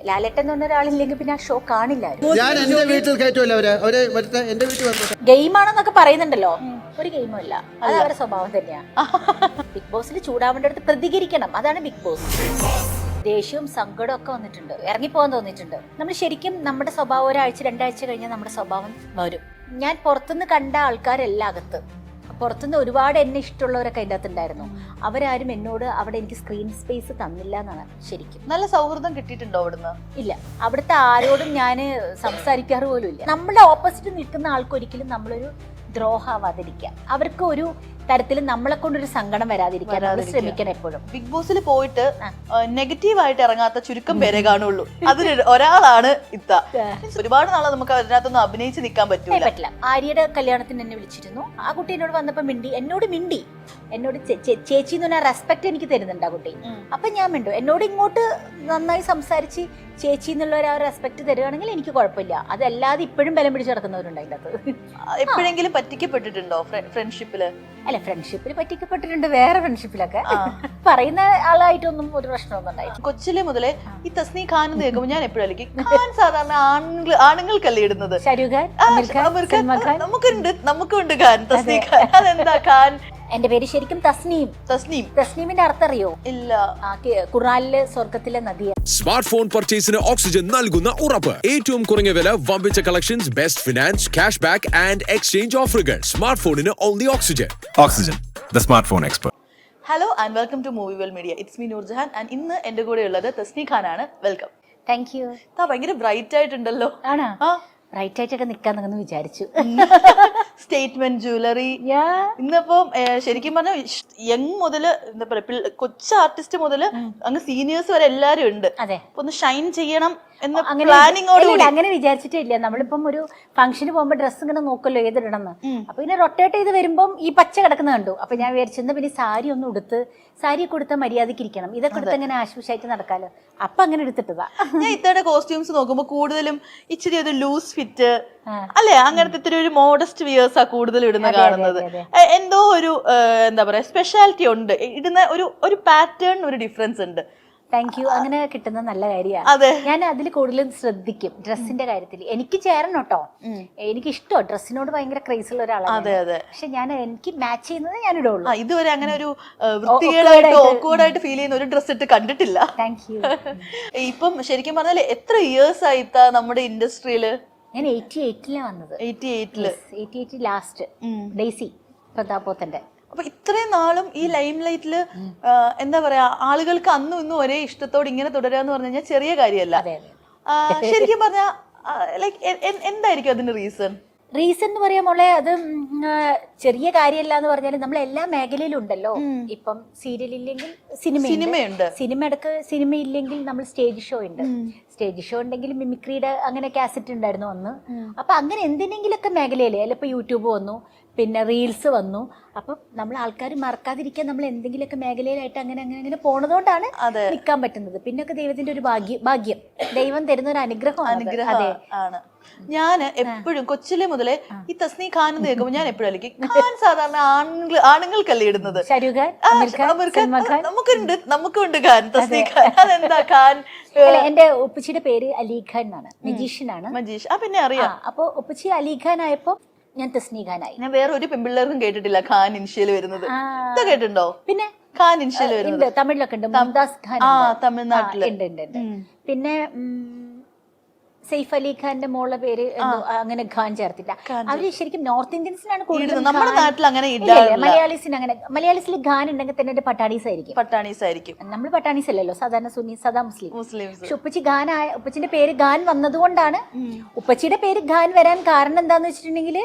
ലാലേട്ടൻ എന്ന് പറഞ്ഞ ഒരാളില്ലെങ്കിൽ പിന്നെ ആ ഷോ കാണില്ല. ഞാൻ എന്റെ വീട്ടിൽ കയറ്റുമല്ലോ അവരെ എന്റെ വീട്ടിൽ വന്നു. ഗെയിമാണെന്നൊക്കെ പറയുന്നുണ്ടല്ലോ, ഒരു ഗെയിമും അല്ല, അത് അവരുടെ സ്വഭാവം തന്നെയാ. ബിഗ് ബോസിൽ ചൂടാവേണ്ട അടുത്ത് പ്രതികരിക്കണം, അതാണ് ബിഗ് ബോസ്. ദേഷ്യവും സങ്കടവും ഒക്കെ വന്നിട്ടുണ്ട്, ഇറങ്ങിപ്പോകാൻ തോന്നിയിട്ടുണ്ട്. നമ്മൾ ശരിക്കും നമ്മുടെ സ്വഭാവം ഒരാഴ്ച രണ്ടാഴ്ച കഴിഞ്ഞാൽ നമ്മുടെ സ്വഭാവം വരും. ഞാൻ പുറത്തുനിന്ന് കണ്ട ആൾക്കാരല്ല അകത്ത്, പുറത്തുനിന്ന് ഒരുപാട് എന്നെ ഇഷ്ടമുള്ളവരൊക്കെ അതിൻ്റെ അകത്തുണ്ടായിരുന്നു. അവരാരും എന്നോട് അവിടെ എനിക്ക് സ്ക്രീൻ സ്പേസ് തന്നില്ല എന്നാണ് ശരിക്കും. നല്ല സൗഹൃദം കിട്ടിയിട്ടുണ്ടോ അവിടുന്ന്? ഇല്ല, അവിടുത്തെ ആരോടും ഞാൻ സംസാരിക്കാറ് പോലും ഇല്ല. നമ്മുടെ ഓപ്പോസിറ്റ് നിൽക്കുന്ന ആൾക്ക് ഒരിക്കലും നമ്മളൊരു ദ്രോഹാവാതിരിക്കുക, അവർക്ക് ഒരു തരത്തിലും നമ്മളെ കൊണ്ടൊരു സങ്കടം വരാതിരിക്കാൻ ശ്രമിക്കണം എപ്പോഴും. ബിഗ് ബോസിൽ പോയിട്ട് നെഗറ്റീവായിട്ട് ഇറങ്ങാത്ത ചുരുക്കം പേരെ കാണുള്ളൂ. അതിൽ ഒരാളാണ് ഇത്ത. ഒരുപാട് നാളെ നമുക്ക് അതിനകത്തൊന്നും അഭിനയിച്ച് നിൽക്കാൻ പറ്റില്ല. ആര്യയുടെ കല്യാണത്തിന് എന്നെ വിളിച്ചിരുന്നു. ആ കുട്ടി എന്നോട് വന്നപ്പോ എന്നോട് ചേച്ചി എന്ന് പറഞ്ഞാൽ റെസ്പെക്ട് എനിക്ക് തരുന്നുണ്ട് ആ കുട്ടി. അപ്പൊ ഞാൻ മിണ്ടു, എന്നോട് ഇങ്ങോട്ട് നന്നായി സംസാരിച്ച് ചേച്ചി എന്നുള്ള ഒരു റെസ്പെക്ട് തരുവാണെങ്കിൽ എനിക്ക് കുഴപ്പമില്ല. അതല്ലാതെ ഇപ്പോഴും ബലം പിടിച്ച് നടക്കുന്നവരുണ്ട് അതിൻ്റെ അകത്ത്. എപ്പോഴെങ്കിലും പറ്റിക്കപ്പെട്ടിട്ടുണ്ടോ ഫ്രണ്ട്ഷിപ്പില്? അല്ല, ഫ്രണ്ട്ഷിപ്പിൽ പറ്റിക്കപ്പെട്ടിട്ടുണ്ട്, വേറെ ഫ്രണ്ട്ഷിപ്പിലൊക്കെ. പറയുന്ന ആളായിട്ടൊന്നും ഒരു പ്രശ്നമൊന്നും ഉണ്ടായില്ല. കൊച്ചിലെ മുതലേ ഈ തസ്നി ഖാൻ എന്ന് കേൾക്കുമ്പോൾ ഞാൻ എപ്പോഴും ഖാൻ സാധാരണ ആണുങ്ങൾക്കല്ലേ ഇടുന്നത്. നമുക്കുണ്ട് ഖാൻ, തസ്നി ഖാൻ. അതെന്താ ഖാൻ? എന്റെ പേര് ശരിക്കും തസ്നീം. തസ്നീമിന്റെ അർത്ഥം അറിയോ? ഇല്ല. ഖുർആനിലെ സ്വർഗത്തിലെ നദിയാണ്. സ്മാർട്ട് ഫോൺ പർച്ചേസിന് ഓക്സിജൻ നൽകുന്ന ഉറപ്പ്. ഏറ്റവും കുറഞ്ഞ വില, വമ്പിച്ച collections, best finance, cash back and exchange ഓഫറുകൾ. സ്മാർട്ട് ഫോണിന് only oxygen. Oxygen, the smart phone expert. Hello and welcome to movie well media. It's me Noorjahan and ഇന്ന് എന്റെ കൂടെ ഉള്ളത് തസ്നി ഖാൻ ആണ്. വെൽക്കം. Thank you. ഭയങ്കര ബ്രൈറ്റ് ആയിട്ടുണ്ടല്ലോ. ആണോ? ബ്രൈറ്റ് ആയിട്ടൊക്കെ നിക്കാന്ന് വിചാരിച്ചു. Statement jewellery. ഇന്നിപ്പോ ശരിക്കും പറഞ്ഞ യങ് മുതല് എന്താ പറയാ, കൊച്ചു ആർട്ടിസ്റ്റ് മുതല് അങ്ങ് സീനിയേഴ്സ് വരെ എല്ലാരും ഉണ്ട്. ഒന്ന് ഷൈൻ ചെയ്യണം എന്ന് അങ്ങനെ വിചാരിച്ചിട്ടേ ഇല്ല. നമ്മളിപ്പം ഒരു ഫംഗ്ഷന് പോകുമ്പോ ഡ്രസ്സ് ഇങ്ങനെ നോക്കല്ലോ ഏതിടണമെന്ന്. അപ്പൊ ഇങ്ങനെ റൊട്ടേറ്റ് ചെയ്ത് വരുമ്പം ഈ പച്ച കിടക്കുന്ന കണ്ടു. അപ്പൊ ഞാൻ വിചാരിച്ചെന്ന് പിന്നെ സാരി ഒന്നും ഉടുത്ത്, സാരി കൊടുത്ത മര്യാദക്ക് ഇരിക്കണം, ഇതൊക്കെ എടുത്ത് അങ്ങനെ ആശ്വാസമായിട്ട് നടക്കാലോ. അപ്പൊ അങ്ങനെ എടുത്തിട്ടതാ. ഞാൻ ഇത്തവണ കോസ്റ്റ്യൂംസ് നോക്കുമ്പോ കൂടുതലും ഇച്ചിരി ഒരു ലൂസ് ഫിറ്റ് അല്ലെ, അങ്ങനത്തെ ഇത്തിരി ഒരു മോഡസ്റ്റ് വിയേഴ്സാ കൂടുതൽ ഇടുന്ന കാണുന്നത്. എന്തോ ഒരു എന്താ പറയാ സ്പെഷ്യാലിറ്റി ഉണ്ട്, ഇടുന്ന ഒരു പാറ്റേൺ, ഒരു ഡിഫറൻസ് ഉണ്ട്. Thank you. അങ്ങനെ കിട്ടുന്ന നല്ല കാര്യമാണ്. ഞാൻ അതിൽ കൂടുതലും ശ്രദ്ധിക്കും ഡ്രസ്സിന്റെ കാര്യത്തിൽ. എനിക്ക് ചേരണം കേട്ടോ, എനിക്ക് ഇഷ്ടോ ഡ്രസ്സിനോട് ഭയങ്കര ക്രേസ് ഉള്ള ഒരാളാണ്. പക്ഷെ എനിക്ക് മാച്ച് ചെയ്യുന്നത് ഞാൻ ഇടുള്ളൂ. ഇതുവരെ അങ്ങനെ ഒരു വൃത്തികേടായിട്ട് ഓക്വേർഡായിട്ട് ഫീൽ ചെയ്യുന്ന ഒരു ഡ്രസ് ഇട്ട് കണ്ടിട്ടില്ല. Thank you. ഇപ്പം ശരിക്കും പറഞ്ഞാൽ എത്ര ഇയേഴ്സ് ആയിത്ത നമ്മുടെ ഇൻഡസ്ട്രിയില്? ഞാൻ 88 വന്നത്. 88 ലാസ്റ്റ് ഡെയ്സി പ്രതാപോത്തന്റെ. അപ്പൊ ഇത്രയും നാളും ഈ ലൈം ലൈറ്റില് എന്താ പറയാ, ആളുകൾക്ക് അന്നും ഇന്നും ഒരേ ഇഷ്ടത്തോട് ഇങ്ങനെ തുടരാന്ന് പറഞ്ഞു കഴിഞ്ഞാൽ ചെറിയ കാര്യമല്ല. ശരിക്കും പറഞ്ഞ ലൈക്ക് എന്തായിരിക്കും അതിന്റെ റീസൺ എന്ന് പറയാൻ മോളെ? അത് ചെറിയ കാര്യമല്ല എന്ന് പറഞ്ഞാൽ നമ്മൾ എല്ലാ മേഖലയിലും ഉണ്ടല്ലോ. ഇപ്പം സീരിയൽ ഇല്ലെങ്കിൽ സിനിമയുണ്ട്, സിനിമ ഇല്ലെങ്കിൽ നമ്മൾ സ്റ്റേജ് ഷോ ഉണ്ട്, സ്റ്റേജ് ഷോ ഉണ്ടെങ്കിൽ മിമിക്രിയുടെ അങ്ങനെ കാസറ്റ് ഉണ്ടായിരുന്നു അന്ന്. അപ്പൊ അങ്ങനെ എന്തിനെങ്കിലൊക്കെ മേഖലയില് അല്ല, ഇപ്പൊ യൂട്യൂബ് വന്നു, പിന്നെ റീൽസ് വന്നു. അപ്പം നമ്മൾ ആൾക്കാർ മറക്കാതിരിക്കാൻ നമ്മൾ എന്തെങ്കിലുമൊക്കെ മേഖലയിലായിട്ട് അങ്ങനെ പോണതുകൊണ്ടാണ് നിൽക്കാൻ പറ്റുന്നത്. പിന്നൊക്കെ ദൈവത്തിന്റെ ഒരു ഭാഗ്യം, ദൈവം തരുന്ന ഒരു അനുഗ്രഹമാണ്. ഞാൻ എപ്പോഴും കൊച്ചിലെ മുതലേ ഈ തസ്നി ഖാൻ എന്ന് കേൾക്കുമ്പോൾ ഞാൻ എപ്പോഴും ഖാൻ സാധാരണ ആണുങ്ങൾക്കല്ലേ ഇടുന്നത്. നമുക്കുണ്ട് ഖാൻ, തസ്നി ഖാൻ. അതെന്താ ഖാൻ? എന്റെ ഉപ്പച്ചിയുടെ പേര് അലിഖാൻ എന്നാണ്, മജീഷ്യനാണ്. പിന്നെ അറിയാം. അപ്പൊ ഉപ്പച്ചി അലിഖാൻ ആയപ്പോ ഞാൻ തസ്നി ഖാനായി. ഞാൻ വേറെ ഒരു പെൺപിള്ളേർക്കും കേട്ടിട്ടില്ല ഖാൻ ഇൻഷ്യൽ വരുന്നത്. കേട്ടിട്ടുണ്ടോ? പിന്നെ ഖാൻ ഇൻഷ്യൽ വരുന്നത് തമിഴിലൊക്കെ ഉണ്ട്, മുംതാസ് ഖാൻ തമിഴ്നാട്ടില് ഉണ്ട്. പിന്നെ സെയ്ഫ് അലി ഖാന്റെ മോളുടെ പേര് അങ്ങനെ ഖാൻ ചേർത്തില്ല. അവര് ശരിക്കും നോർത്ത് ഇന്ത്യൻസിനാണ് കൂടുതൽ. നമ്മുടെ നാട്ടിൽ അങ്ങനെ മലയാളീസിന് അങ്ങനെ, മലയാളീസിൽ ഖാൻ ഉണ്ടെങ്കിൽ തന്നെ പട്ടാണീസ് ആയിരിക്കും. നമ്മൾ പട്ടാണീസ് അല്ലല്ലോ, സാധാരണ സുന്നി സദാ മുസ്ലിം. പക്ഷെ ഉപ്പച്ചിന്റെ പേര് ഖാൻ വന്നതുകൊണ്ടാണ്. ഉപ്പച്ചിയുടെ പേര് ഖാൻ വരാൻ കാരണം എന്താന്ന് വെച്ചിട്ടുണ്ടെങ്കിൽ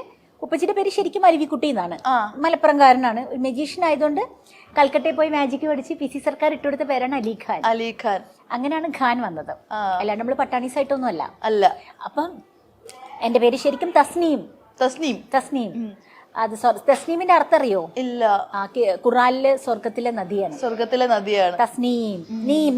ഉപ്പച്ചിയുടെ പേര് ശരിക്കും അരുവിക്കുട്ടി എന്നാണ്, മലപ്പുറംകാരനാണ്. ഒരു മജീഷ്യൻ ആയതുകൊണ്ട് കൽക്കട്ടയിൽ പോയി മാജിക് പഠിച്ച് PC സർക്കാർ ഇട്ടുകൊടുത്ത പേരാണ് അലിഖാൻ. അങ്ങനെയാണ് ഖാൻ വന്നത്, അല്ലാണ്ട് നമ്മള് പട്ടാണീസ് ആയിട്ടൊന്നും അല്ല. അപ്പം എന്റെ പേര് ശരിക്കും തസ്നീം. അത് തസ്നീമിന്റെ അർത്ഥം അറിയോ? ഇല്ല. ഖുർആനിലെ സ്വർഗത്തിലെ നദിയാണ്. തസ്നീം,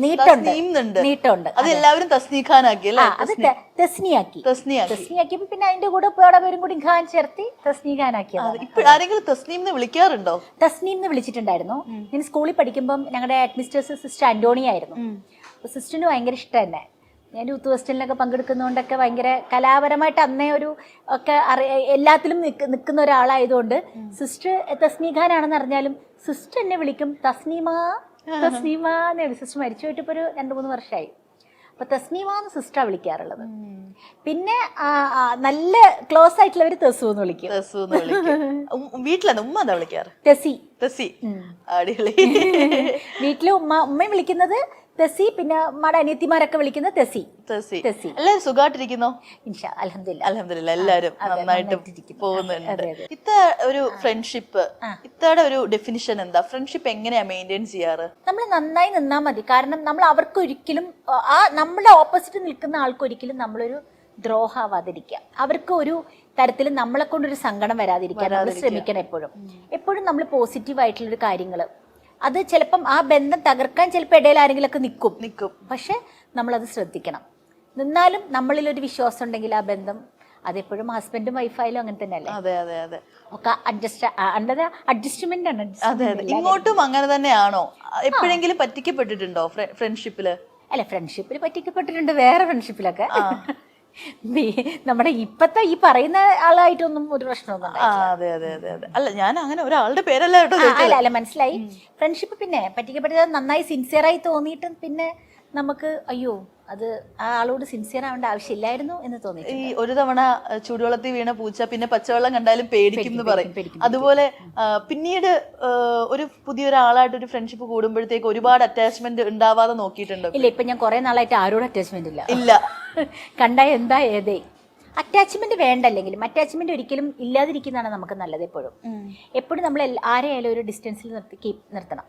നീട്ടുണ്ട്. അത് എല്ലാവരും തസ്നി ഖാൻ ആക്കി അല്ലേ? അത് തസ്നിയാക്കിയപ്പോ പിന്നെ അതിന്റെ കൂടെ പേരും കൂടി ഖാൻ ചേർത്തി തസ്നി ഖാൻ ആക്കിയത്. ആരെങ്കിലും തസ്നീം വിളിക്കാറുണ്ടോ? തസ്നീം വിളിച്ചിട്ടുണ്ടായിരുന്നു. ഞാൻ സ്കൂളിൽ പഠിക്കുമ്പോൾ ഞങ്ങളുടെ അഡ്മിനിസ്ട്രേറ്റർ സിസ്റ്റർ അന്റോണി ആയിരുന്നു. സിസ്റ്ററിന് ഭയങ്കര ഇഷ്ടം തന്നെ. ഞാൻ യൂത്ത് ഫെസ്റ്റിവലിനൊക്കെ പങ്കെടുക്കുന്നതുകൊണ്ടൊക്കെ ഭയങ്കര കലാപരമായിട്ട് അന്നേ ഒരു ഒക്കെ എല്ലാത്തിലും നിൽക്കുന്ന ഒരാളായതുകൊണ്ട് സിസ്റ്റർ തസ്മീ ഖാനാണെന്ന് അറിഞ്ഞാലും സിസ്റ്റർ എന്നെ വിളിക്കും തസ്നീമ എന്നാണ്. സിസ്റ്റർ മരിച്ചു പോയിട്ട് ഇപ്പോൾ ഒരു 2-3 വർഷമായി. അപ്പൊ തസ്നീമാന്ന് സിസ്റ്ററാണ് വിളിക്കാറുള്ളത്. പിന്നെ നല്ല ക്ലോസ് ആയിട്ടുള്ളവർ തെസു എന്ന് വിളിക്കും. വീട്ടിലാണ് ഉമ്മ എന്താ വിളിക്കാറ്? തെസി. തെസി. അടിപൊളി. വീട്ടില് ഉമ്മയും വിളിക്കുന്നത് തെസി, പിന്നെ നമ്മുടെ അനിയത്തിമാരൊക്കെ വിളിക്കുന്നത് തെസി. തെസി. എല്ലാവരും സുഖമായിട്ടിരിക്കുന്നോ? ഇൻഷാ അൽഹംദുലില്ലാ എല്ലാവരും നന്നായിട്ട് പോകുന്നുണ്ട്. ഇത്ത ഒരു ഫ്രണ്ട്ഷിപ്പ്, ഇത്തയുടെ ഒരു ഡെഫിനിഷൻ എന്താ? ഫ്രണ്ട്ഷിപ്പ് എങ്ങനെയാ മെയിൻറ്റെയിൻ ചെയ്യാറ്? നമ്മൾ നന്നായി നിന്നാൽ മതി. കാരണം നമ്മൾ അവർക്കൊരിക്കലും നമ്മുടെ ഓപ്പോസിറ്റ് നിൽക്കുന്ന ആൾക്കൊരിക്കലും നമ്മളൊരു ദ്രോഹമാവാതിരിക്കുക. അവർക്ക് ഒരു തരത്തിലും നമ്മളെ കൊണ്ടൊരു സങ്കടം വരാതിരിക്കാൻ നമ്മൾ ശ്രമിക്കണം. എപ്പോഴും നമ്മൾ പോസിറ്റീവായിട്ടുള്ളൊരു കാര്യങ്ങൾ, അത് ചിലപ്പം ആ ബന്ധം തകർക്കാൻ ചിലപ്പോൾ ഇടയിൽ ആരെങ്കിലുമൊക്കെ നിൽക്കും. പക്ഷെ നമ്മളത് ശ്രദ്ധിക്കണം. നിന്നാലും നമ്മളിലൊരു വിശ്വാസം ഉണ്ടെങ്കിൽ ആ ബന്ധം, അതെപ്പോഴും ഹസ്ബൻഡും വൈഫായാലും അങ്ങനെ തന്നെ അല്ലേ, ഒക്കെ അഡ്ജസ്റ്റ്മെന്റ് ആണ്. ഇങ്ങോട്ടും അങ്ങനെ തന്നെയാണോ? എപ്പോഴെങ്കിലും പറ്റിക്കപ്പെട്ടിട്ടുണ്ടോ ഫ്രണ്ട്ഷിപ്പില്? അല്ല, ഫ്രണ്ട്ഷിപ്പിൽ പറ്റിക്കപ്പെട്ടിട്ടുണ്ട്, വേറെ ഫ്രണ്ട്ഷിപ്പിലൊക്കെ. നമ്മുടെ ഇപ്പത്തെ ഈ പറയുന്ന ആളായിട്ടൊന്നും ഒരു പ്രശ്നമൊന്നും. അല്ല, ഞാൻ അങ്ങനെ ഒരാളുടെ പേരല്ല കേട്ടോ. അല്ല, മനസ്സിലായി. ഫ്രണ്ട്ഷിപ്പ് പിന്നെ പറ്റിക്കപ്പെട്ടത് നന്നായി സിൻസിയറായി തോന്നിയിട്ട് പിന്നെ നമുക്ക് അയ്യോ അത് ആ ആളോട് സിൻസിയർ ആവേണ്ട ആവശ്യമില്ലായിരുന്നു എന്ന് തോന്നി. ഈ ഒരു തവണ ചൂടുവെള്ളത്തിൽ വീണ പൂച്ച പിന്നെ പച്ചവെള്ളം കണ്ടാലും പേടിക്കും എന്ന് പറയും. അതുപോലെ പിന്നീട് ഒരു പുതിയൊരാളായിട്ട് ഒരു ഫ്രണ്ട്ഷിപ്പ് കൂടുമ്പോഴത്തേക്ക് ഒരുപാട് അറ്റാച്ച്മെന്റ് ഉണ്ടാവാതെ നോക്കിയിട്ടുണ്ടോ? ഇല്ല, ഇപ്പൊ ഞാൻ കുറെ നാളായിട്ട് ആരോടും അറ്റാച്ച്മെന്റ് ഇല്ല. കണ്ടാ എന്താ ഏതേ അറ്റാച്ച്മെന്റ് വേണ്ടല്ലെങ്കിലും അറ്റാച്ച്മെന്റ് ഒരിക്കലും ഇല്ലാതിരിക്കുന്നതാണ് നമുക്ക് നല്ലത്. എപ്പോഴും നമ്മൾ ആരെയായാലും ഒരു ഡിസ്റ്റൻസിൽ നിർത്തണം.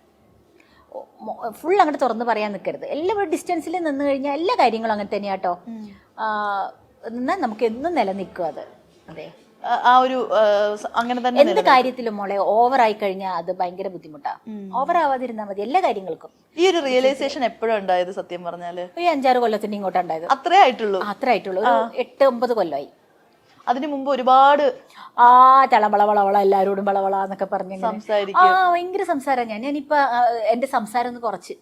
ഫുൾ അങ്ങോട്ട് തുറന്ന് പറയാൻ നിൽക്കരുത്. എല്ലാവരും ഡിസ്റ്റൻസിൽ നിന്ന് കഴിഞ്ഞാൽ എല്ലാ കാര്യങ്ങളും അങ്ങനെ തന്നെയാട്ടോ. എന്നാൽ നമുക്ക് എന്നും നിലനിൽക്കും അത്. അതെ, ആ ഒരു അങ്ങനെ തന്നെ എന്ത് കാര്യത്തിലും മോളെ ഓവറായി കഴിഞ്ഞാൽ അത് ഭയങ്കര ബുദ്ധിമുട്ടാണ്. ഓവർ ആവാതിരുന്നാൽ മതി എല്ലാ കാര്യങ്ങൾക്കും. ഈ ഒരു റിയലൈസേഷൻ എപ്പോഴും ഉണ്ടായത് സത്യം പറഞ്ഞാല്? ഈ 5-6 കൊല്ലത്തിന് ഇങ്ങോട്ടാ ഉണ്ടായത്. അത്രേ ആയിട്ടുള്ളൂ? അത്രേ ആയിട്ടുള്ളൂ. ഒരു 8-9 കൊല്ലമായി. അതിനു മുമ്പ് ഒരുപാട് വളവള എല്ലാരോടും വളവള എന്നൊക്കെ പറഞ്ഞ് ഭയങ്കര സംസാരം. ഞാനിപ്പോ എന്റെ സംസാരം ഒന്ന് കുറച്ച്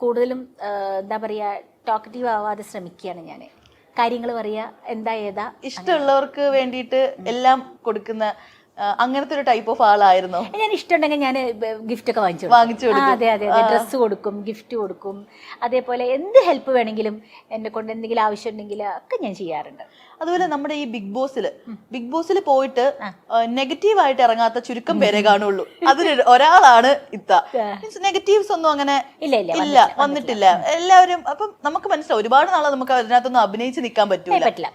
കൂടുതലും എന്താ പറയാ ടോക്കറ്റീവ് ആവാതെ ശ്രമിക്കുകയാണ് ഞാൻ. കാര്യങ്ങൾ പറയാ, എന്താ ഏതാ ഇഷ്ടമുള്ളവർക്ക് വേണ്ടിയിട്ട് എല്ലാം കൊടുക്കുന്ന അങ്ങനത്തെ ഒരു ടൈപ്പ് ഓഫ് ആളായിരുന്നോ? ഞാൻ ഇഷ്ടമുണ്ടെങ്കിൽ ഞാൻ ഗിഫ്റ്റ് ഒക്കെ വാങ്ങിച്ചു കൊടുക്കും. അതെ, ഡ്രസ്സ് കൊടുക്കും, ഗിഫ്റ്റ് കൊടുക്കും. അതേപോലെ എന്ത് ഹെൽപ്പ് വേണമെങ്കിലും എന്നെ കൊണ്ട് എന്തെങ്കിലും ആവശ്യം ഉണ്ടെങ്കിൽ ഒക്കെ ഞാൻ ചെയ്യാറുണ്ട്. അതുപോലെ നമ്മുടെ ഈ ബിഗ് ബോസിൽ പോയിട്ട് നെഗറ്റീവായിട്ട് ഇറങ്ങാത്ത ചുരുക്കം പേരെ കാണുള്ളൂ. അതിൽ ഒരാളാണ് ഇത്ത. മീൻസ് നെഗറ്റീവ്സ് ഒന്നും അങ്ങനെ ഇല്ല, വന്നിട്ടില്ല. എല്ലാവരും അപ്പം നമുക്ക് മനസ്സിലാവും ഒരുപാട് നാളെ നമുക്ക് അതിനകത്തൊന്നും അഭിനയിച്ച് നിൽക്കാൻ പറ്റില്ല.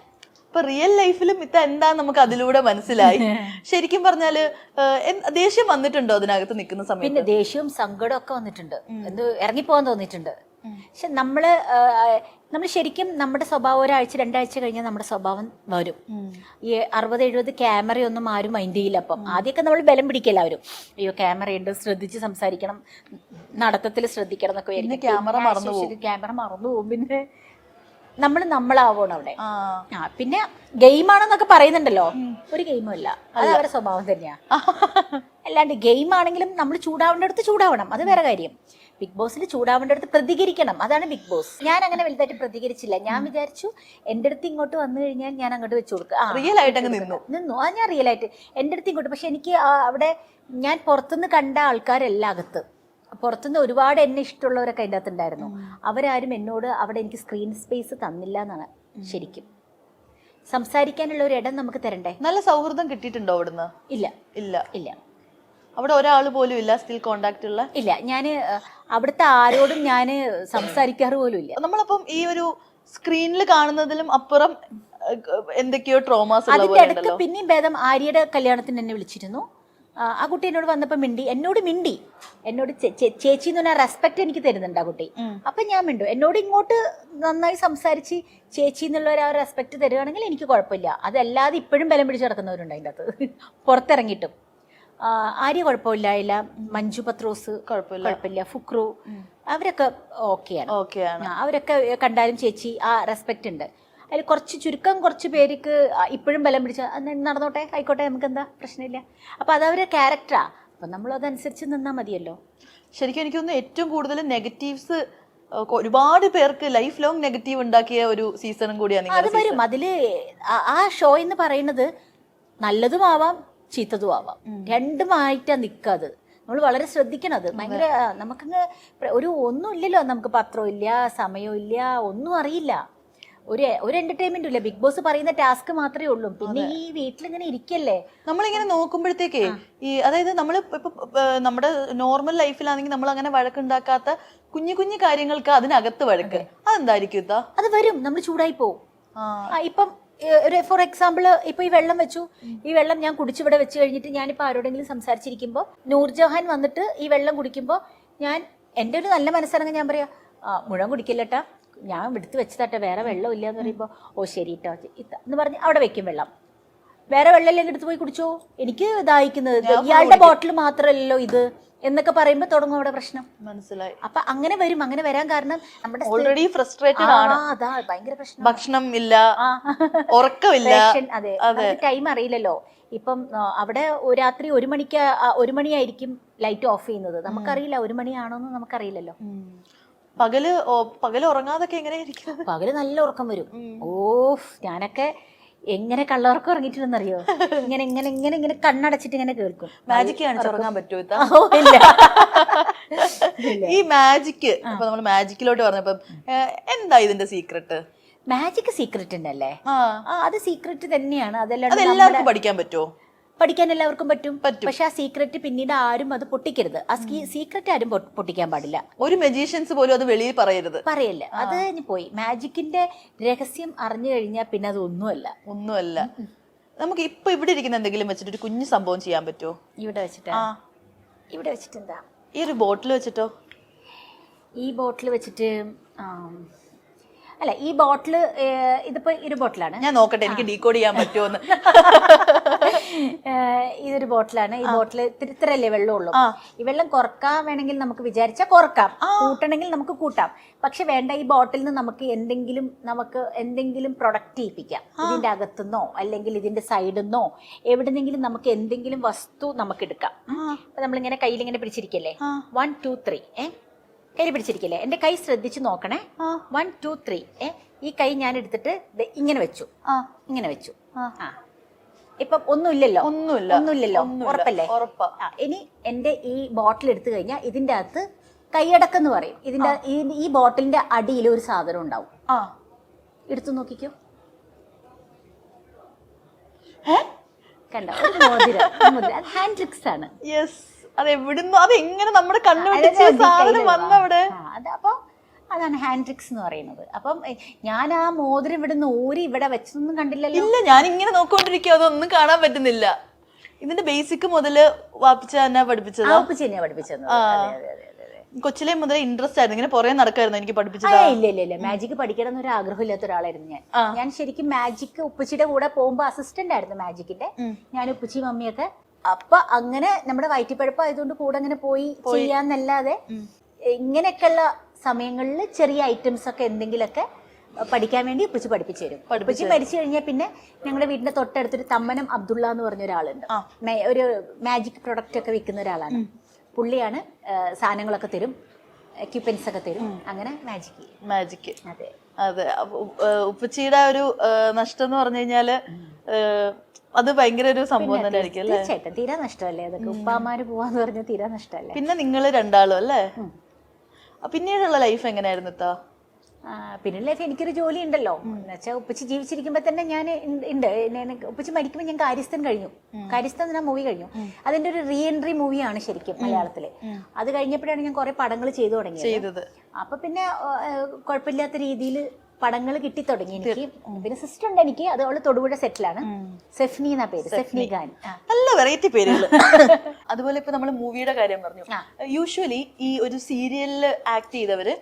ഇപ്പൊ റിയൽ ലൈഫിലും ഇത്ത എന്താ നമുക്ക് അതിലൂടെ മനസ്സിലായി. ശരിക്കും പറഞ്ഞാല് ദേഷ്യം വന്നിട്ടുണ്ടോ അതിനകത്ത് നിൽക്കുന്ന സമയത്ത്? പിന്നെ ദേഷ്യവും സങ്കടവും ഒക്കെ വന്നിട്ടുണ്ട്. എന്ത് ഇറങ്ങിപ്പോകാൻ തോന്നിയിട്ടുണ്ട്. പക്ഷെ നമ്മള് ശരിക്കും നമ്മുടെ സ്വഭാവം 1-2 ആഴ്ച കഴിഞ്ഞാൽ നമ്മുടെ സ്വഭാവം വരും. ഈ 60-70 ക്യാമറയൊന്നും ആരും മൈൻഡ് ചെയ്യില്ല. അപ്പം ആദ്യമൊക്കെ നമ്മൾ ബലം പിടിക്കില്ല അവരും. അയ്യോ ക്യാമറയുണ്ട്, ശ്രദ്ധിച്ച് സംസാരിക്കണം, നടത്തത്തിൽ ശ്രദ്ധിക്കണം എന്നൊക്കെ. ക്യാമറ മറന്നു പോകും. പിന്നെ നമ്മളാവണം അവിടെ. പിന്നെ ഗെയിമാണെന്നൊക്കെ പറയുന്നുണ്ടല്ലോ, ഒരു ഗെയിമും അല്ല, അത് അവരുടെ സ്വഭാവം തന്നെയാ. അല്ലാണ്ട് ഗെയിം ആണെങ്കിലും നമ്മൾ ചൂടാവേണ്ട അടുത്ത് ചൂടാവണം, അത് വേറെ കാര്യം. ബിഗ് ബോസിൽ ചൂടാവേണ്ട അടുത്ത് പ്രതികരിക്കണം, അതാണ് ബിഗ് ബോസ്. ഞാൻ അങ്ങനെ വലുതായിട്ട് പ്രതികരിച്ചില്ല. ഞാൻ വിചാരിച്ചു എൻ്റെ അടുത്ത് ഇങ്ങോട്ട് വന്നു കഴിഞ്ഞാൽ ഞാൻ അങ്ങോട്ട് വെച്ചു കൊടുക്കുക. റിയൽ ആയിട്ട് നിന്നു. അത് ഞാൻ റിയൽ ആയിട്ട് എൻ്റെ അടുത്ത് ഇങ്ങോട്ട്. പക്ഷെ എനിക്ക് അവിടെ ഞാൻ പുറത്തുനിന്ന് കണ്ട ആൾക്കാരെല്ലാം അകത്ത്, പുറത്തുനിന്ന് ഒരുപാട് എന്നെ ഇഷ്ടമുള്ളവരൊക്കെ അതിൻ്റെ അകത്ത് ഉണ്ടായിരുന്നു. അവരാരും എന്നോട് അവിടെ എനിക്ക് സ്ക്രീൻ സ്പേസ് തന്നില്ല എന്നാണ്. ശരിക്കും സംസാരിക്കാനുള്ള ഒരു ഇടം നമുക്ക് തരണ്ടേ. നല്ല സൗഹൃദം കിട്ടിയിട്ടുണ്ടോ അവിടുന്ന്? ഇല്ല. അവിടെ ഒരാൾ പോലും ഇല്ല സ്റ്റിൽ കോണ്ടാക്ട് ഉള്ള? ഇല്ല, ഞാൻ അവിടുത്തെ ആരോടും ഞാൻ സംസാരിക്കാറ് പോലും ഇല്ല. നമ്മളപ്പം ഈ ഒരു സ്ക്രീനിൽ കാണുന്നതിലും അപ്പുറം എന്തൊക്കെയോ ട്രോമാസ്. അതിന്റെ അടുത്ത് പിന്നെയും ഭേദം ആര്യയുടെ കല്യാണത്തിന് എന്നെ വിളിച്ചിരുന്നു. ആ കുട്ടി എന്നോട് വന്നപ്പോൾ എന്നോട് ചേച്ചി എന്ന് പറഞ്ഞാൽ റെസ്പെക്ട് എനിക്ക് തരുന്നുണ്ട് ആ കുട്ടി. അപ്പൊ ഞാൻ മിണ്ടും. എന്നോട് ഇങ്ങോട്ട് നന്നായി സംസാരിച്ച് ചേച്ചി എന്നുള്ള ഒരു റെസ്പെക്ട് തരുകയാണെങ്കിൽ എനിക്ക് കുഴപ്പമില്ല. അതല്ലാതെ ഇപ്പോഴും ബലം പിടിച്ച് നടക്കുന്നവരുണ്ട് അതിൻ്റെ അകത്ത് പുറത്തിറങ്ങിയിട്ടും. ആര്യ കുഴപ്പമില്ല, മഞ്ജു പത്രോസ് കുഴപ്പമില്ല, ഫുക്രു അവരൊക്കെ ഓക്കെയാണ്. അവരൊക്കെ കണ്ടാലും ചേച്ചി ആ റെസ്പെക്ട് ഉണ്ട്. അതിൽ കുറച്ച് പേർക്ക് ഇപ്പോഴും ബലം പിടിച്ച നടന്നോട്ടെ, ആയിക്കോട്ടെ, നമുക്ക് എന്താ പ്രശ്നമില്ല. അപ്പൊ അതവരുടെ ക്യാരക്ടറാ. അപ്പൊ നമ്മൾ അതനുസരിച്ച് നിന്നാൽ മതിയല്ലോ. ശരിക്കും എനിക്കൊന്ന് ഏറ്റവും കൂടുതൽ നെഗറ്റീവ്സ് ഒരുപാട് പേർക്ക് ലൈഫ് ലോങ് നെഗറ്റീവ് ഉണ്ടാക്കിയ ഒരു സീസണും കൂടിയാണ് അത് വരും. അതില് ആ ഷോ എന്ന് പറയുന്നത് നല്ലതും ആവാം ചീത്തതും ആവാം, രണ്ടുമായിട്ടാ നിക്കത്. നമ്മൾ വളരെ ശ്രദ്ധിക്കണം. അത് ഭയങ്കര നമുക്കങ്ങ് ഒരു ഒന്നും ഇല്ലല്ലോ, നമുക്ക് പത്രവും ഇല്ല, സമയവും ഇല്ല, ഒന്നും അറിയില്ല. ഒരു എന്റർടൈൻമെന്റും ഇല്ല. ബിഗ് ബോസ് പറയുന്ന ടാസ്ക് മാത്രമേ ഉള്ളൂ. പിന്നെ ഈ വീട്ടിലിങ്ങനെ ഇരിക്കല്ലേ. നമ്മളിങ്ങനെ നോക്കുമ്പോഴത്തേക്കേ ഈ അതായത് നമ്മൾ ഇപ്പൊ നമ്മുടെ നോർമൽ ലൈഫിലാണെങ്കിൽ നമ്മൾ അങ്ങനെ വഴക്കുണ്ടാക്കാത്ത കുഞ്ഞു കുഞ്ഞു കാര്യങ്ങൾക്ക് അതിനകത്ത് വഴക്ക്, അതെന്തായിരിക്കും ഇതാ? അത് വരും, നമ്മൾ ചൂടായി പോവും. ഇപ്പം ഫോർ എക്സാമ്പിൾ ഇപ്പൊ ഈ വെള്ളം വെച്ചു, ഈ വെള്ളം ഞാൻ കുടിച്ചിവിടെ വെച്ച് കഴിഞ്ഞിട്ട് ഞാനിപ്പോ ആരോടെങ്കിലും സംസാരിച്ചിരിക്കുമ്പോൾ നൂർജഹാൻ വന്നിട്ട് ഈ വെള്ളം കുടിക്കുമ്പോൾ ഞാൻ എൻ്റെ ഒരു നല്ല മനസ്സിറങ്ങി ഞാൻ പറയാ മുഴുവൻ കുടിക്കില്ലട്ടാ, ഞാൻ എടുത്ത് വെച്ചതാട്ടെ, വേറെ വെള്ളം ഇല്ല എന്ന് പറയുമ്പോൾ ഓ ശരി കേട്ടോ എന്ന് പറഞ്ഞ് അവിടെ വെക്കും വെള്ളം. വേറെ വെള്ളം ഇല്ലെങ്കിൽ എടുത്ത് പോയി കുടിച്ചോ, എനിക്ക് ദാഹിക്കുന്നത് ഇയാളുടെ ബോട്ടിൽ മാത്രമല്ലല്ലോ ഇത് എന്നൊക്കെ പറയുമ്പോ തുടങ്ങും അവിടെ പ്രശ്നം. മനസ്സിലായി. അപ്പൊ അങ്ങനെ വരും. അങ്ങനെ വരാൻ കാരണം നമ്മുടെ ഓൾറെഡി ഫ്രസ്ട്രേറ്റഡ് ആണ്. അതാ ഭയങ്കര പ്രശ്നം. ഭക്ഷണം ഇല്ല, ഉറക്കമില്ല. അതെ, ടൈം അറിയില്ലല്ലോ. ഇപ്പം അവിടെ രാത്രി 1 മണിയായിരിക്കും ലൈറ്റ് ഓഫ് ചെയ്യുന്നത്. നമുക്കറിയില്ല 1 മണിയാണോന്ന് നമുക്കറിയില്ലല്ലോ. പകല് ഉറങ്ങാതൊക്കെ എങ്ങനെയായിരിക്കും? പകല് നല്ല ഉറക്കം വരും. ഞാനൊക്കെ എങ്ങനെ കള്ളുറക്കം ഉറങ്ങിയിട്ടുണ്ടെന്നറിയോ? ഇങ്ങനെ ഇങ്ങനെ ഇങ്ങനെ ഇങ്ങനെ കണ്ണടച്ചിട്ട് ഇങ്ങനെ കേൾക്കും. മാജിക് കാണിച്ച് ഉറങ്ങാൻ പറ്റുമോ? ഇല്ല. ഈ മാജിക് ഇപ്പൊ നമ്മൾ മാജിക്കിലോട്ട് പറഞ്ഞപ്പം എന്താ ഇതിന്റെ സീക്രട്ട്? മാജിക് സീക്രട്ട് തന്നെയല്ലേ? അത് സീക്രട്ട് തന്നെയാണ്. അതെല്ലാവർക്കും പഠിക്കാൻ പറ്റുമോ? പഠിക്കാൻ എല്ലാവർക്കും പറ്റും. പക്ഷെ ആ സീക്രട്ട് പിന്നീട് ആരും അത് പൊട്ടിക്കരുത്. ആ സീക്രട്ട് ആരും പൊട്ടിക്കാൻ പാടില്ല. ഒരു മജീഷ്യൻസ് പോലും അത് വെളിയിൽ പറയല്ല. അത് കഴിഞ്ഞ് പോയി. മാജിക്കിന്റെ രഹസ്യം അറിഞ്ഞു കഴിഞ്ഞാൽ പിന്നെ അത് ഒന്നുമല്ല. നമുക്ക് ഇപ്പൊ ഇവിടെ ഇരിക്കുന്ന എന്തെങ്കിലും വെച്ചിട്ട് ഒരു കുഞ്ഞു സംഭവം ചെയ്യാൻ പറ്റുമോ? ഇവിടെ വെച്ചിട്ട് എന്താ? ഈ ഒരു ബോട്ടിൽ വെച്ചിട്ടോ? ഈ ബോട്ടിൽ വെച്ചിട്ട് അല്ല, ഈ ബോട്ടില് ഇതിപ്പോ ഒരു ബോട്ടിലാണ്. ഞാൻ നോക്കട്ടെ എനിക്ക് ഡീകോഡ് ചെയ്യാൻ പറ്റുമോന്ന്. ഇതൊരു ബോട്ടിലാണ്. ഈ ബോട്ടിൽ ഇത്രയല്ലേ വെള്ളമുള്ളൂ. ഈ വെള്ളം കുറക്കാൻ വേണമെങ്കിൽ നമുക്ക് വിചാരിച്ചാൽ കുറക്കാം, കൂട്ടണമെങ്കിൽ നമുക്ക് കൂട്ടാം. പക്ഷെ വേണ്ട, ഈ ബോട്ടിൽ നിന്ന് നമുക്ക് എന്തെങ്കിലും പ്രൊഡക്റ്റ് ചെയ്യിപ്പിക്കാം. ഇതിന്റെ അകത്തുനിന്നോ അല്ലെങ്കിൽ ഇതിന്റെ സൈഡിൽ നിന്നോ എവിടെന്നെങ്കിലും നമുക്ക് എന്തെങ്കിലും വസ്തു നമുക്ക് എടുക്കാം. അപ്പൊ നമ്മളിങ്ങനെ കയ്യിലിങ്ങനെ പിടിച്ചിരിക്കല്ലേ, 1 2 3 കയ്യിൽ പിടിച്ചിരിക്കില്ലേ? എന്റെ കൈ ശ്രദ്ധിച്ച് നോക്കണേ. 1 2 3 ഈ കൈ ഞാൻ എടുത്തിട്ട് ഇങ്ങനെ വെച്ചു. ഇപ്പം ഒന്നുമില്ലല്ലോ. ഉറപ്പല്ലേ? ഇനി എന്റെ ഈ ബോട്ടിൽ എടുത്തു കഴിഞ്ഞാൽ ഇതിന്റെ അകത്ത് കൈയടക്കെന്ന് പറയും. ഇതിന്റെ ഈ ബോട്ടിലിന്റെ അടിയിൽ ഒരു സാധനം ഉണ്ടാവും. എടുത്തു നോക്കിക്കോ. കണ്ടോ? ഹാൻഡ് ട്രിക്സ് ആണ്. അതെവിടുന്നോ അതെങ്ങനെ നമ്മുടെ കണ്ണുപിടിച്ച് സാധനം വന്നവിടെ. അപ്പൊ അതാണ് ഹാൻഡ് ട്രിക്സ് എന്ന് പറയുന്നത്. അപ്പം ഞാൻ ആ മോതിരം ഇവിടുന്ന് ഊരി ഇവിടെ വെച്ചതൊന്നും കണ്ടില്ലല്ലോ. ഇല്ല, ഞാൻ ഇങ്ങനെ നോക്കിക്കൊണ്ടിരിക്കും, അതൊന്നും കാണാൻ പറ്റുന്നില്ല. ഇതിന്റെ ബേസിക് മുതല് വാപ്പിച്ച തന്നെ പഠിപ്പിച്ചത്? കൊച്ചിലെ മുതൽ ഇൻട്രസ്റ്റ് ആയിരുന്നു, ഇങ്ങനെ പുറകെ നടക്കായിരുന്നു എനിക്ക് പഠിപ്പിച്ചത്? ഇല്ല, മാജിക് പഠിക്കണം എന്നൊരു ആഗ്രഹം ഇല്ലാത്ത ഒരാളായിരുന്നു ഞാൻ. ശരിക്കും മാജിക് ഉപ്പച്ചിയുടെ കൂടെ പോകുമ്പോ അസിസ്റ്റന്റ് ആയിരുന്നു മാജിക്കിന്റെ. ഞാൻ ഉപ്പച്ചി മമ്മിയൊക്കെ. അപ്പൊ അങ്ങനെ നമ്മുടെ വയറ്റിപ്പഴപ്പായതുകൊണ്ട് കൂടെ അങ്ങനെ പോയി ചെയ്യാന്നല്ലാതെ ഇങ്ങനെയൊക്കെയുള്ള സമയങ്ങളിൽ ചെറിയ ഐറ്റംസ് ഒക്കെ എന്തെങ്കിലുമൊക്കെ പഠിക്കാൻ വേണ്ടി ഉപ്പച്ചി പഠിപ്പിച്ചു തരും. ഉപ്പച്ചി മരിച്ചു കഴിഞ്ഞാൽ പിന്നെ ഞങ്ങളുടെ വീടിന്റെ തൊട്ടടുത്തൊരു തമ്മനം അബ്ദുള്ള എന്ന് പറഞ്ഞ ഒരാളുണ്ട്. ഒരു മാജിക് പ്രൊഡക്റ്റ് ഒക്കെ വിൽക്കുന്ന ഒരാളാണ്. പുള്ളിയാണ് സാധനങ്ങളൊക്കെ തരും, എക്യുപ്മെന്റ്സ് ഒക്കെ തരും. അങ്ങനെ മാജിക്. അതെ. ഉപ്പച്ചിയുടെ ഒരു നഷ്ടം എന്ന് പറഞ്ഞു കഴിഞ്ഞാല് അത് ഭയങ്കര ഒരു സംഭവം തന്നെ ആയിരിക്കും അല്ലേ? തീർച്ചയായിട്ടും തീരാ നഷ്ടമല്ലേ അതൊക്കെ. ഉപ്പാമാര് പോവാന്ന് പറഞ്ഞാൽ തീരാ നഷ്ടമല്ലേ. പിന്നെ നിങ്ങള് രണ്ടാളും അല്ലേ? പിന്നീടുള്ള ലൈഫ് എങ്ങനെയായിരുന്നു? പിന്നെ ലൈഫ് എനിക്കൊരു ജോലി ഉണ്ടല്ലോ എന്ന് വെച്ചാൽ ഉപ്പച്ചി ജീവിച്ചിരിക്കുമ്പോ തന്നെ ഞാൻ ഉണ്ട്. ഉപ്പച്ചി മരിക്കുമ്പോൾ ഞാൻ കാര്യസ്ഥൻ കഴിഞ്ഞു. കാര്യസ്ഥൻ എന്ന മൂവി കഴിഞ്ഞു. അതിന്റെ ഒരു റീ എൻട്രി മൂവിയാണ് ശരിക്കും മലയാളത്തില്. അത് കഴിഞ്ഞപ്പോഴാണ് ഞാൻ കുറെ പടങ്ങൾ ചെയ്തു തുടങ്ങിയത്. അപ്പൊ പിന്നെ കുഴപ്പമില്ലാത്ത രീതിയിൽ പടങ്ങൾ കിട്ടി തുടങ്ങി എനിക്ക്. പിന്നെ സിസ്റ്റർ ഉണ്ട് എനിക്ക്, അത് അവള് തൊടുപുഴ സെറ്റിലാണ്. സെഫ്നി എന്നാ പേര്, സെഫ്നി ഖാൻ. നല്ല വെറൈറ്റി പേരുകൾ. അതുപോലെ ഇപ്പൊ നമ്മള് മൂവിയുടെ കാര്യം പറഞ്ഞു. യൂഷ്വലി ഈ ഒരു സീരിയലില് ആക്ട് ചെയ്തവര്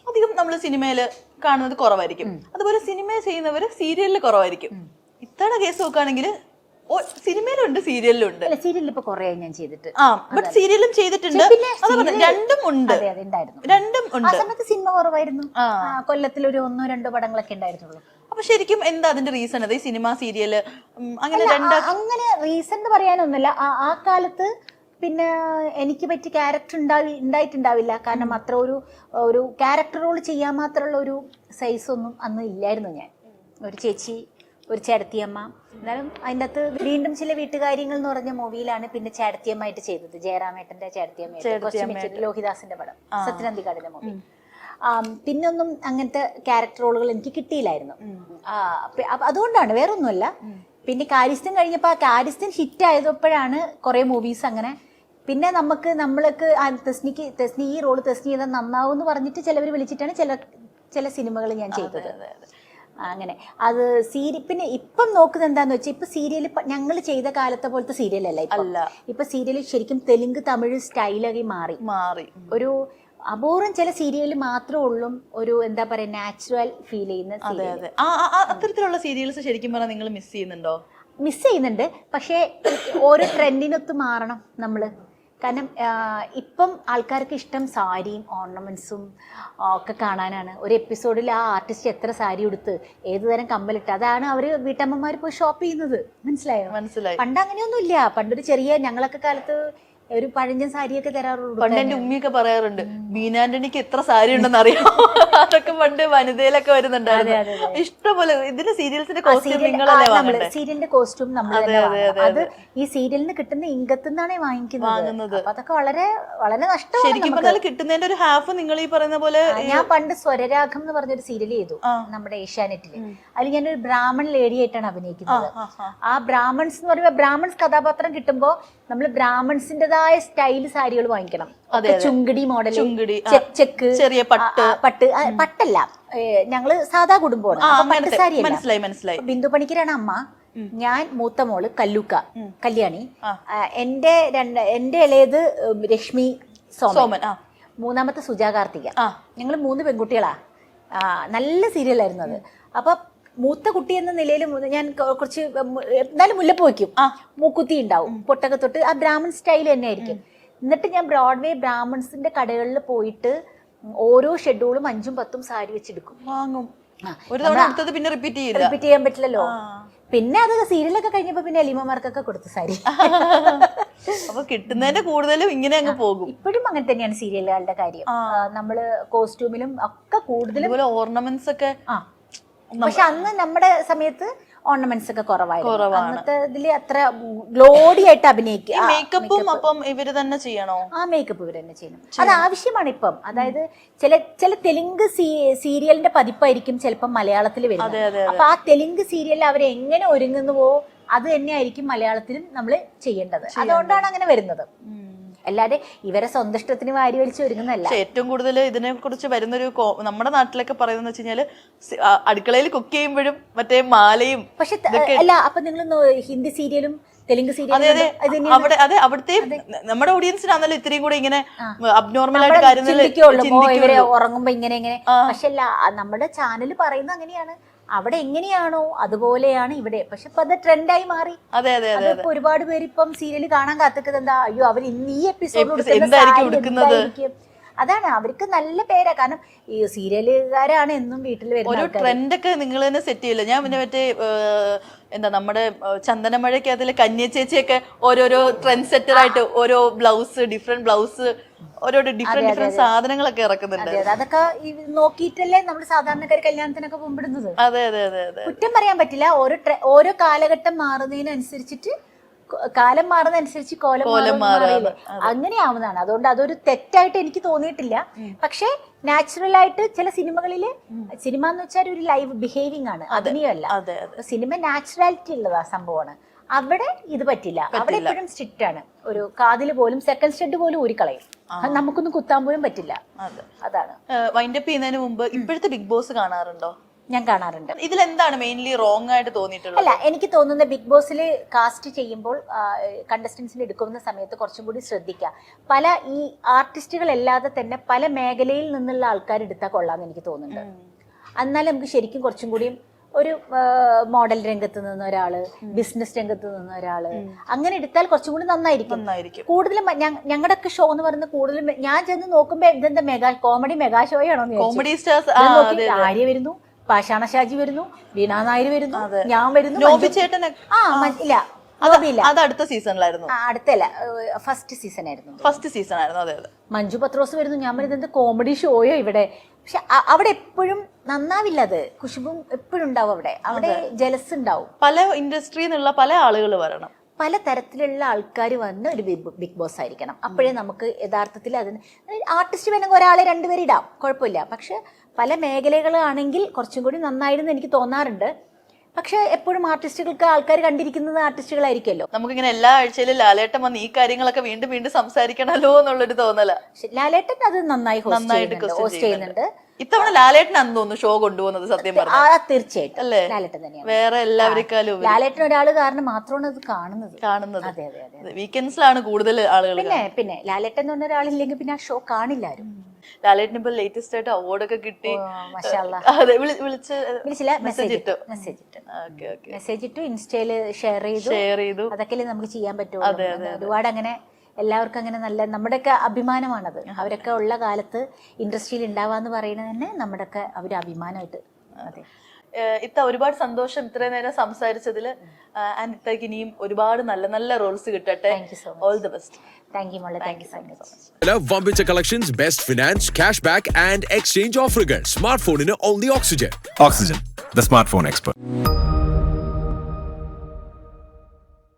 അധികം നമ്മള് സിനിമയില് കാണുന്നത് കുറവായിരിക്കും. അതുപോലെ സിനിമ ചെയ്യുന്നവര് സീരിയലില് കുറവായിരിക്കും. ഇത്തവണ കേസ് നോക്കുകയാണെങ്കിൽ സിനിമയിലുണ്ട് സീരിയലിലുണ്ട്. സീരിയലിൽ ഇപ്പൊ കുറെ ഞാൻ ചെയ്തിട്ട് ബട്ട് സീരിയലും ചെയ്തിട്ടുണ്ട്. രണ്ടും ഉണ്ട്. രണ്ടും ഉണ്ട്. ആ സമയത്ത് സിനിമ കുറവായിരുന്നു. കൊല്ലത്തിൽ ഒരു 1-2 പടങ്ങളൊക്കെ ഉണ്ടായിരുന്നുള്ളൂ. അപ്പൊ ശരിക്കും എന്താ അതിന്റെ റീസൺ? അത് ഈ സിനിമ സീരിയല് അങ്ങനെ അങ്ങനെ റീസൺ എന്ന് പറയാനൊന്നുമില്ല. ആ കാലത്ത് പിന്നെ എനിക്ക് പറ്റിയ ക്യാരക്ടർ ഉണ്ടായിട്ടുണ്ടാവില്ല. കാരണം അത്ര ഒരു ക്യാരക്ടർ റോൾ ചെയ്യാൻ മാത്രമുള്ള ഒരു സൈസൊന്നും അന്ന് ഇല്ലായിരുന്നു. ഞാൻ ഒരു ചേച്ചി, ഒരു ചേട്ടത്തിയമ്മ. എന്നാലും അതിൻ്റെ അകത്ത് വീണ്ടും ചില വീട്ടുകാര്യങ്ങൾ എന്ന് പറഞ്ഞ മൂവിയിലാണ് പിന്നെ ചേട്ടത്തിയമ്മയായിട്ട് ചെയ്തത്. ജയറാമേട്ടന്റെ ചേട്ടത്തിയമ്മ, ലോഹിദാസിന്റെ പടം, സത്യനന്ദിക്കാടിന്റെ മൂവി. പിന്നൊന്നും അങ്ങനത്തെ ക്യാരക്ടർ റോളുകൾ എനിക്ക് കിട്ടിയില്ലായിരുന്നു. അതുകൊണ്ടാണ്, വേറൊന്നുമല്ല. പിന്നെ കാര്യസ്ഥൻ കഴിഞ്ഞപ്പോൾ ആ കാര്യസ്ഥൻ ഹിറ്റ് ആയപ്പോഴാണ് കുറേ മൂവീസ് അങ്ങനെ. പിന്നെ നമ്മൾക്ക് തെസ്നി ഈ റോള് തെസ്നി ചെയ്താൽ നന്നാവും എന്ന് പറഞ്ഞിട്ട് ചിലവർ വിളിച്ചിട്ടാണ് ചില സിനിമകൾ ഞാൻ ചെയ്തത്. അങ്ങനെ അത് പിന്നെ ഇപ്പം നോക്കുന്നത് എന്താന്ന് വെച്ചാൽ ഇപ്പൊ സീരിയൽ ഞങ്ങൾ ചെയ്ത കാലത്തെ പോലത്തെ സീരിയലല്ല ഇപ്പൊ സീരിയൽ ശരിക്കും തെലുങ്ക് തമിഴ് സ്റ്റൈലായി മാറി. ഒരു അപൂർവം ചില സീരിയലിൽ മാത്രമേ ഉള്ളൂ ഒരു എന്താ പറയാ നാച്ചുറൽ ഫീൽ ചെയ്യുന്ന. അത്തരത്തിലുള്ള സീരിയൽസ് ശരിക്കും പറഞ്ഞാൽ നിങ്ങൾ മിസ് ചെയ്യുന്നുണ്ട്. പക്ഷേ ഓരോ ട്രെൻഡിനൊത്ത് മാറണം നമ്മള്. കാരണം ഇപ്പം ആൾക്കാർക്ക് ഇഷ്ടം സാരിയും ഓർണമെന്റ്സും ഒക്കെ കാണാനാണ്. ഒരു എപ്പിസോഡിൽ ആ ആർട്ടിസ്റ്റ് എത്ര സാരി ഉടുത്ത് ഏതുതരം കമ്മലിട്ട് അതാണ് അവര് വീട്ടമ്മമാർ പോയി ഷോപ്പ് ചെയ്യുന്നത്. മനസ്സിലായി. പണ്ട് അങ്ങനെയൊന്നും ഇല്ല. പണ്ടൊരു ചെറിയ ഞങ്ങളൊക്കെ കാലത്ത് ഒരു പഴഞ്ചൻ സാരിയൊക്കെ തരാറുണ്ട്. പണ്ട് എന്റെ ഉമ്മയൊക്കെ പറയാറുണ്ട് ബീനാന്റണിക്ക് എത്ര സാരി ഉണ്ടെന്ന് അറിയാം. അതൊക്കെ പണ്ട് വനിതയിലൊക്കെ വരുന്നുണ്ടായിരുന്നു. ഇഷ്ടംപോലെ ഇതിന്റെ സീരിയൽസിന്റെ കോസ്റ്റ്യൂം സീരിയലിന്റെ കോസ്റ്റ്യൂം നമ്മൾ അത് ഈ സീരിയലിന് കിട്ടുന്ന ഇംഗത്തുനിന്നാണ് വാങ്ങിക്കുന്നത്. അതൊക്കെ വളരെ വളരെ നഷ്ടമാണ്. ശരിക്കും പറഞ്ഞാൽ കിട്ടുന്നതിന്റെ ഒരു ഹാഫ് നിങ്ങൾ ഈ പറയുന്ന പോലെ. ഞാൻ പണ്ട് സ്വരരാഗം എന്ന് പറഞ്ഞൊരു സീരിയൽ ചെയ്തു നമ്മുടെ ഏഷ്യാനെറ്റില്. അതിൽ ഞാനൊരു ബ്രാഹ്മൺ ലേഡി ആയിട്ടാണ് അഭിനയിക്കുന്നത്. ആ ബ്രാഹ്മൺസ് എന്ന് പറയുമ്പോൾ ബ്രാഹ്മൺസ് കഥാപാത്രം കിട്ടുമ്പോ നമ്മൾ ബ്രാഹ്മൺസിന്റേതായ സ്റ്റൈല് സാരികൾ വാങ്ങിക്കണം. ചുങ്കടി മോഡൽ, ചെക്ക്, ചെറിയ പട്ടല്ല, ഞങ്ങള് സാധാ കുടുംബമാണ്. മനസ്സിലായി. ബിന്ദു പണിക്കരാണ് അമ്മ. ഞാൻ മൂത്ത മോള് കല്യാണി, എന്റെ ഇളയത് രശ്മി സോമൻ, മൂന്നാമത്തെ സുജാ കാർത്തിക. ഞങ്ങള് 3 പെൺകുട്ടികളാ. നല്ല സീരിയലായിരുന്നു അത്. അപ്പൊ മൂത്ത കുട്ടി എന്ന നിലയിൽ ഞാൻ കുറച്ച് എന്തായാലും മുല്ലപ്പ് വയ്ക്കും, മൂക്കുത്തി ഉണ്ടാവും, പൊട്ടൊക്കെ തൊട്ട് ആ ബ്രാഹ്മൺ സ്റ്റൈൽ തന്നെ ആയിരിക്കും. എന്നിട്ട് ഞാൻ ബ്രോഡ്വേ ബ്രാഹ്മൺസിന്റെ കടകളിൽ പോയിട്ട് ഓരോ ഷെഡ്യൂളും 5ഉം 10ഉം സാരി വെച്ചെടുക്കും, വാങ്ങും. പിന്നെ റിപ്പീറ്റ് ചെയ്യാൻ പറ്റില്ലല്ലോ. പിന്നെ അത് സീരിയലൊക്കെ കഴിഞ്ഞപ്പോ പിന്നെ എലിമമാർക്കൊക്കെ കൊടുത്തു സാരി. അപ്പൊ കിട്ടുന്നതിന്റെ കൂടുതലും ഇങ്ങനെ അങ്ങ് പോകും. ഇപ്പോഴും അങ്ങനെ തന്നെയാണ് സീരിയലുകളുടെ കാര്യം. നമ്മള് കോസ്റ്റ്യൂമിലും ഒക്കെ കൂടുതലും ഓർണമെന്റ്സ് ഒക്കെ. പക്ഷെ അന്ന് നമ്മുടെ സമയത്ത് ഓർണമെന്റ്സ് ഒക്കെ കുറവായിരുന്നു. അന്നത്തെ ഇതില് അത്ര ഗ്ലോഡി ആയിട്ട് അഭിനയിക്കുക. മേക്കപ്പും അപ്പം ഇവര് തന്നെ ചെയ്യണോ? ആ മേക്കപ്പ് ഇവര് തന്നെ ചെയ്യണം. അത് ആവശ്യമാണ് ഇപ്പം. അതായത് ചില തെലുങ്ക് സീരിയലിന്റെ പതിപ്പായിരിക്കും ചിലപ്പം മലയാളത്തിൽ വരുന്നത്. അപ്പൊ ആ തെലുങ്ക് സീരിയലിൽ അവരെങ്ങനെ ഒരുങ്ങുന്നുവോ അത് തന്നെയായിരിക്കും മലയാളത്തിലും നമ്മൾ ചെയ്യേണ്ടത്. അതുകൊണ്ടാണ് അങ്ങനെ വരുന്നത്. അല്ലാതെ ഇവരെ സ്വന്തം ഇഷ്ടത്തിന് വാരി വലിച്ച് ഒരുങ്ങുന്നതല്ല. ഏറ്റവും കൂടുതൽ ഇതിനെ കുറിച്ച് വരുന്നൊരു നമ്മുടെ നാട്ടിലൊക്കെ പറയുന്നത് വെച്ച് കഴിഞ്ഞാല് അടുക്കളയിൽ കുക്ക് ചെയ്യുമ്പോഴും മറ്റേ മാലയും. പക്ഷെ അല്ല, അപ്പൊ നിങ്ങൾ ഹിന്ദി സീരിയലും തെലുങ്ക് സീരിയലും അവിടുത്തെ നമ്മുടെ ഓഡിയൻസിനാണല്ലോ ഇത്രയും കൂടെ ഇങ്ങനെ അബ്നോർമൽ ആയിട്ട് കാര്യങ്ങൾ ഇവരെ ഉറങ്ങുമ്പോ ഇങ്ങനെ. പക്ഷെ അല്ല, നമ്മുടെ ചാനൽ പറയുന്നത് അങ്ങനെയാണ്. അവിടെ എങ്ങനെയാണോ അതുപോലെയാണ് ഇവിടെ. പക്ഷെ ഇപ്പൊ അത് ട്രെൻഡായി മാറി. അതിപ്പോ ഒരുപാട് പേര് ഇപ്പം സീരിയൽ കാണാൻ കാത്തിക്കുന്നത് എന്താ, അയ്യോ അവർ ഇന്ന് ഈ എപ്പിസോഡ് എന്തായിരിക്കും. അതാണ് അവർക്ക് നല്ല പേരാ. കാരണം ഈ സീരിയലുകാരാണ് എന്നും വീട്ടിൽ വരുന്നത്. ഒരു ട്രെൻഡൊക്കെ നിങ്ങൾ തന്നെ സെറ്റ് ചെയ്യില്ല. ഞാൻ പിന്നെ മറ്റേ എന്താ നമ്മുടെ ചന്ദനമഴയ്ക്ക് അതിൽ കന്യ ചേച്ചിയൊക്കെ ഓരോരോ ട്രെൻഡ് സെറ്റർ ആയിട്ട് ഓരോ ബ്ലൗസ്, ഡിഫറെന്റ് ബ്ലൗസ്, ഓരോ ഡിഫറെന്റ് സാധനങ്ങളൊക്കെ ഇറക്കുന്നുണ്ട്. അതൊക്കെ നോക്കിയിട്ടല്ലേ നമ്മൾ സാധാരണക്കാർ കല്യാണത്തിനൊക്കെ പോകുമ്പോഴുന്നത്. അതെ. കുറ്റം പറയാൻ പറ്റില്ല. ഓരോ കാലഘട്ടം മാറുന്നതിനനുസരിച്ചിട്ട് കാലം മാറുന്നതനുസരിച്ച് കോലം മാറിയില്ലേ, അങ്ങനെയാവുന്നതാണ്. അതുകൊണ്ട് അതൊരു തെറ്റായിട്ട് എനിക്ക് തോന്നിയിട്ടില്ല. പക്ഷെ നാച്ചുറൽ ആയിട്ട് ചില സിനിമകളില്, സിനിമ എന്ന് വെച്ചാൽ ഒരു ലൈവ് ബിഹേവിംഗ് ആണ്, അഭിനയമല്ല. സിനിമ നാച്ചുറാലിറ്റി ഉള്ളതാ സംഭവമാണ്. അവിടെ ഇത് പറ്റില്ല. അവിടെ എപ്പോഴും സ്ട്രിക്റ്റ് ആണ്. ഒരു കാതില് പോലും സെക്കൻഡ് സ്റ്റഡ് പോലും ഊരിക്കളയും. നമുക്കൊന്നും കുത്താൻ പോലും പറ്റില്ല. അതാണ്. വൈൻഡപ്പ് ചെയ്യുന്നതിന് മുമ്പ് ഇപ്പോഴത്തെ ബിഗ് ബോസ് കാണാറുണ്ടോ? ഞാൻ കാണാറുണ്ട്. ഇതിലെന്താണ് മെയിൻലി റോങ് ആയിട്ട് തോന്നിയിട്ടുള്ളത്? അല്ല, എനിക്ക് തോന്നുന്ന ബിഗ് ബോസിൽ കാസ്റ്റ് ചെയ്യുമ്പോൾ കണ്ടസ്റ്റൻസിന് എടുക്കുന്ന സമയത്ത് കുറച്ചും കൂടി ശ്രദ്ധിക്കുക. പല ഈ ആർട്ടിസ്റ്റുകളല്ലാതെ തന്നെ പല മേഖലയിൽ നിന്നുള്ള ആൾക്കാർ എടുത്താൽ കൊള്ളാമെന്ന് എനിക്ക് തോന്നുന്നുണ്ട്. എന്നാലും നമുക്ക് ശരിക്കും കുറച്ചും കൂടിയും ഒരു മോഡൽ രംഗത്ത് നിന്ന് ഒരാള്, ബിസിനസ് രംഗത്ത് നിന്ന് ഒരാള്, അങ്ങനെ എടുത്താൽ കുറച്ചും കൂടി നന്നായിരിക്കും. കൂടുതലും ഞങ്ങളുടെ ഒക്കെ ഷോ എന്ന് പറയുന്നത് കൂടുതലും ഞാൻ ചെന്ന് നോക്കുമ്പോ ഇതെന്താ കോമഡി മെഗാ ഷോ ആണോ? കോമഡി സ്റ്റാർസ് ആര്യ വരുന്നു, പാഷാണ ഷാജി വരുന്നു, വീണ നായർ വരുന്നു, ഞാൻ വരുന്നു. ഇല്ല, ഗോപിയില്ല. അത് അടുത്ത സീസണിലായിരുന്നു. അടുത്തല്ല, ഫസ്റ്റ് സീസൺ ആയിരുന്നു. ഫസ്റ്റ് സീസൺ ആയിരുന്നു. അതെ അതെ. മഞ്ജു പത്രോസ് വരുന്നു. ഞാൻ പറയുന്നത് എന്ത് കോമഡി ഷോയോ ഇവിടെ. പക്ഷെ അവിടെ എപ്പോഴും നന്നാവില്ല. അത് കുശുബും എപ്പോഴും ഉണ്ടാവും അവിടെ ജലസ് ഉണ്ടാവും. പല ഇൻഡസ്ട്രിയിൽ നിന്നുള്ള പല ആളുകൾ വരണം, പല തരത്തിലുള്ള ആൾക്കാർ വന്ന് ഒരു ബിഗ് ബോസ് ആയിരിക്കണം. അപ്പോഴേ നമുക്ക് യഥാർത്ഥത്തിൽ അതിന് ആർട്ടിസ്റ്റ് വേണമെങ്കിൽ ഒരാളെ രണ്ടുപേരും ഇടാം, കുഴപ്പമില്ല. പക്ഷെ പല മേഖലകളാണെങ്കിൽ കുറച്ചും കൂടി നന്നായിരുന്നു എനിക്ക് തോന്നാറുണ്ട്. പക്ഷെ എപ്പോഴും ആർട്ടിസ്റ്റുകൾക്ക് ആൾക്കാർ കണ്ടിരിക്കുന്നത് ആർട്ടിസ്റ്റുകളായിരിക്കുമല്ലോ. നമുക്കിങ്ങനെ എല്ലാ ആഴ്ചയിലും ലാലേട്ടൻ വന്ന് ഈ കാര്യങ്ങളൊക്കെ വീണ്ടും വീണ്ടും സംസാരിക്കണല്ലോ എന്നുള്ളൊരു തോന്നല. ലാലേട്ടൻ അത് നന്നായി ഹോസ്റ്റ് ചെയ്യുന്നുണ്ട്. ഇത്തവണ ലാലേട്ടനാന്ന് തോന്നുന്നു ഷോ കൊണ്ടുപോകുന്നത്. സത്യം പറഞ്ഞു തീർച്ചയായിട്ടും അല്ലേ, ലാലേട്ടൻ തന്നെയാണ്. വേറെ എല്ലാവരെക്കാളും ലാലേട്ടൻ ഒരാള് കാരണം മാത്രമാണ് അത് കാണുന്നത്. അതെ അതെ അതെ. വീക്കെൻഡ്സിലാണ് കൂടുതൽ ആളുകൾ. പിന്നെ ലാലേട്ടൻ എന്ന് പറഞ്ഞ ഒരാളില്ലെങ്കിൽ പിന്നെ ആ ഷോ കാണില്ല ആരും. ലാലേട്ടന് ഇപ്പൊ ലേറ്റസ്റ്റ് ആയിട്ട് അവാർഡൊക്കെ കിട്ടി. അതെ, വിളിച്ചില്ല, മെസ്സേജ് ഇട്ടു, ഇൻസ്റ്റയില് ഷെയർ ചെയ്തു. അതൊക്കെ നമുക്ക് ചെയ്യാൻ പറ്റുമോ. ഒരുപാട് അങ്ങനെ എല്ലാവർക്കും അങ്ങനെ നല്ല നമ്മുടെയൊക്കെ അഭിമാനമാണത്. അവരൊക്കെ ഉള്ള കാലത്ത് ഇൻഡസ്ട്രിയിൽ ഉണ്ടാവാന്ന് പറയുന്നത് തന്നെ നമ്മുടെയൊക്കെ ഒരു അഭിമാനമായിട്ട്. അതെ, ഇത്ത ഒരുപാട് സന്തോഷം ഇത്രയും നേരം സംസാരിച്ചതിൽ. ആൻഡ് ഇത്തക്ക് ഇനിയും ഒരുപാട് നല്ല നല്ല റോൾസ് കിട്ടട്ടെ. All the best. Thank you മോളെ, താങ്ക് യു സോ മച്ച്. വമ്പിച്ച collections, best finance, cash back and exchange ഓഫറുകൾ. സ്മാർട്ട് ഫോണിന് only oxygen. Oxygen, the smartphone expert.